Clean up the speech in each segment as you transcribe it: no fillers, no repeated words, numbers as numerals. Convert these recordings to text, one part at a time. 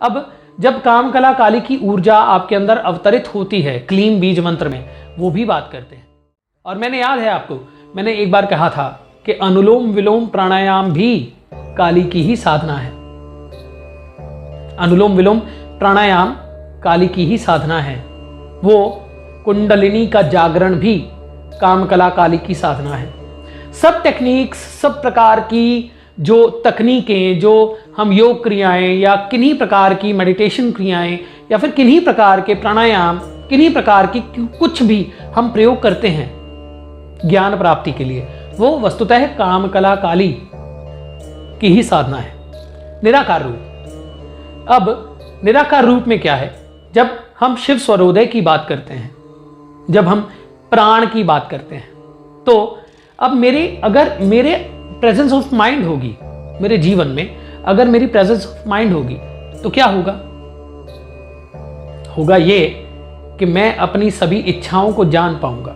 अब जब काम कला काली की ऊर्जा आपके अंदर अवतरित होती है क्लीन बीज मंत्र में, वो भी बात करते हैं। और मैंने याद है आपको, मैंने एक बार कहा था कि अनुलोम विलोम प्राणायाम भी काली की ही साधना है। अनुलोम विलोम प्राणायाम काली की ही साधना है। वो कुंडलिनी का जागरण भी काम कला काली की साधना है। सब टेक्निक्स, सब प्रकार की जो तकनीकें, जो हम योग क्रियाएं या किन्हीं प्रकार की मेडिटेशन क्रियाएं या फिर किन्हीं प्रकार के प्राणायाम, किन्हीं प्रकार की कुछ भी हम प्रयोग करते हैं ज्ञान प्राप्ति के लिए, वो वस्तुतः काम कला काली की ही साधना है। निराकार रूप। अब निराकार रूप में क्या है? जब हम शिव स्वरोदय की बात करते हैं, जब हम प्राण की बात करते हैं, तो अब अगर मेरे प्रेजेंस ऑफ माइंड होगी मेरे जीवन में, अगर मेरी प्रेजेंस ऑफ माइंड होगी तो क्या होगा? होगा ये कि मैं अपनी सभी इच्छाओं को जान पाऊंगा।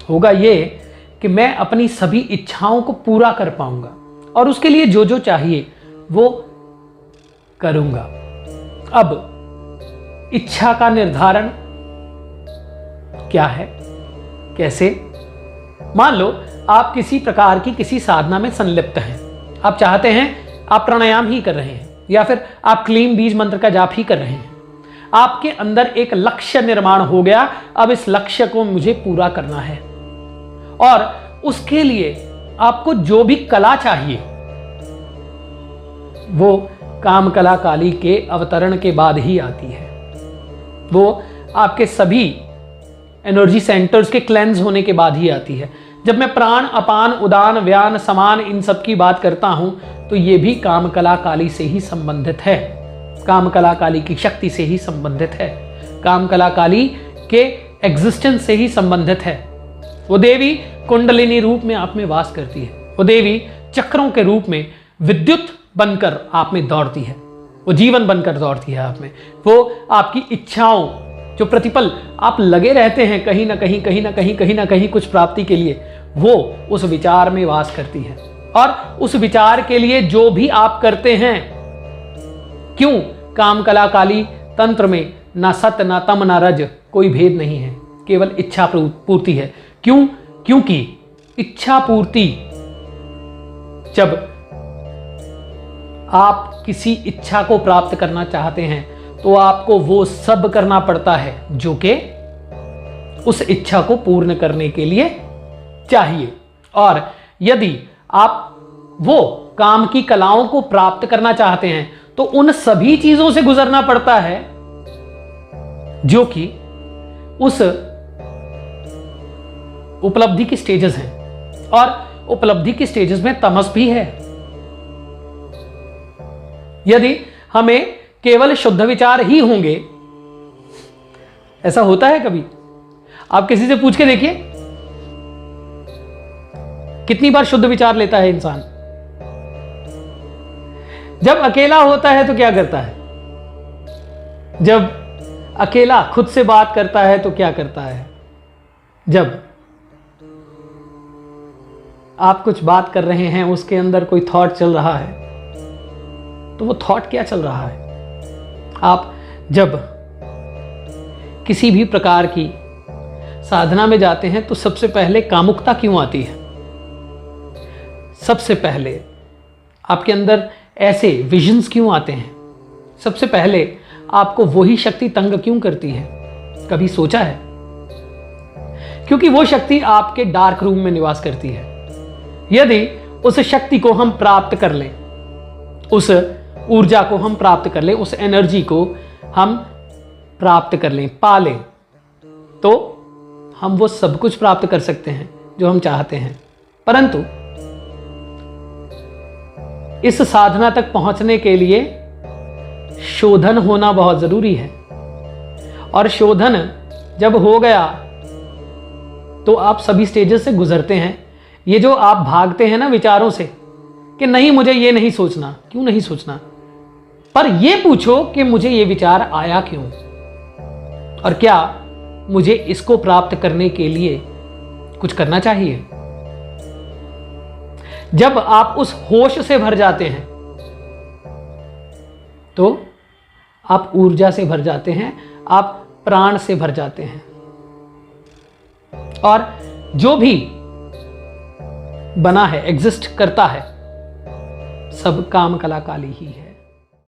होगा ये कि मैं अपनी सभी इच्छाओं को पूरा कर पाऊंगा और उसके लिए जो जो चाहिए वो करूंगा। अब इच्छा का निर्धारण क्या है, कैसे? मान लो आप किसी प्रकार की किसी साधना में संलिप्त हैं, आप चाहते हैं आप प्राणायाम ही कर रहे हैं या फिर आप क्लीन बीज मंत्र का जाप ही कर रहे हैं, आपके अंदर एक लक्ष्य निर्माण हो गया। अब इस लक्ष्य को मुझे पूरा करना है और उसके लिए आपको जो भी कला चाहिए वो काम कला काली के अवतरण के बाद ही आती है। वो आपके सभी एनर्जी सेंटर्स के क्लेंज होने के बाद ही आती है। जब मैं प्राण, अपान, उदान, व्यान, समान इन सब की बात करता हूं तो ये भी काम कला काली से ही संबंधित है, काम कला काली की शक्ति से ही संबंधित है, काम कला काली के एग्जिस्टेंस से ही संबंधित है। वो देवी कुंडलिनी रूप में आप में वास करती है। वो देवी चक्रों के रूप में विद्युत बनकर आप में दौड़ती है, वो जीवन बनकर दौड़ती है आप में। वो आपकी इच्छाओं, जो प्रतिपल आप लगे रहते हैं कहीं ना कहीं, कहीं ना कहीं, कहीं ना कहीं कुछ प्राप्ति के लिए, वो उस विचार में वास करती है। और उस विचार के लिए जो भी आप करते हैं, क्यों? काम कला काली तंत्र में ना सत, ना तम, ना रज कोई भेद नहीं है, केवल इच्छा पूर्ति है। क्यों? क्योंकि इच्छा पूर्ति, जब आप किसी इच्छा को प्राप्त करना चाहते हैं तो आपको वो सब करना पड़ता है जो कि उस इच्छा को पूर्ण करने के लिए चाहिए। और यदि आप वो काम की कलाओं को प्राप्त करना चाहते हैं तो उन सभी चीजों से गुजरना पड़ता है जो कि उस उपलब्धि की स्टेजेस हैं। और उपलब्धि की स्टेजेस में तमस भी है। यदि हमें केवल शुद्ध विचार ही होंगे, ऐसा होता है कभी? आप किसी से पूछ के देखिए, कितनी बार शुद्ध विचार लेता है इंसान? जब अकेला होता है तो क्या करता है? जब अकेला खुद से बात करता है तो क्या करता है? जब आप कुछ बात कर रहे हैं, उसके अंदर कोई थॉट चल रहा है, तो वो थॉट क्या चल रहा है? आप जब किसी भी प्रकार की साधना में जाते हैं तो सबसे पहले कामुकता क्यों आती है? सबसे पहले आपके अंदर ऐसे विजन्स क्यों आते हैं? सबसे पहले आपको वही शक्ति तंग क्यों करती है? कभी सोचा है? क्योंकि वो शक्ति आपके डार्क रूम में निवास करती है। यदि उस शक्ति को हम प्राप्त कर लें, उस ऊर्जा को हम प्राप्त कर लें, उस एनर्जी को हम प्राप्त कर लें, पा लें, तो हम वो सब कुछ प्राप्त कर सकते हैं जो हम चाहते हैं। परंतु इस साधना तक पहुंचने के लिए शोधन होना बहुत जरूरी है। और शोधन जब हो गया तो आप सभी स्टेजेस से गुजरते हैं। ये जो आप भागते हैं ना विचारों से कि नहीं मुझे ये नहीं सोचना, क्यों नहीं सोचना? पर ये पूछो कि मुझे ये विचार आया क्यों, और क्या मुझे इसको प्राप्त करने के लिए कुछ करना चाहिए? जब आप उस होश से भर जाते हैं तो आप ऊर्जा से भर जाते हैं, आप प्राण से भर जाते हैं। और जो भी बना है, एग्जिस्ट करता है, सब काम कला काली ही है।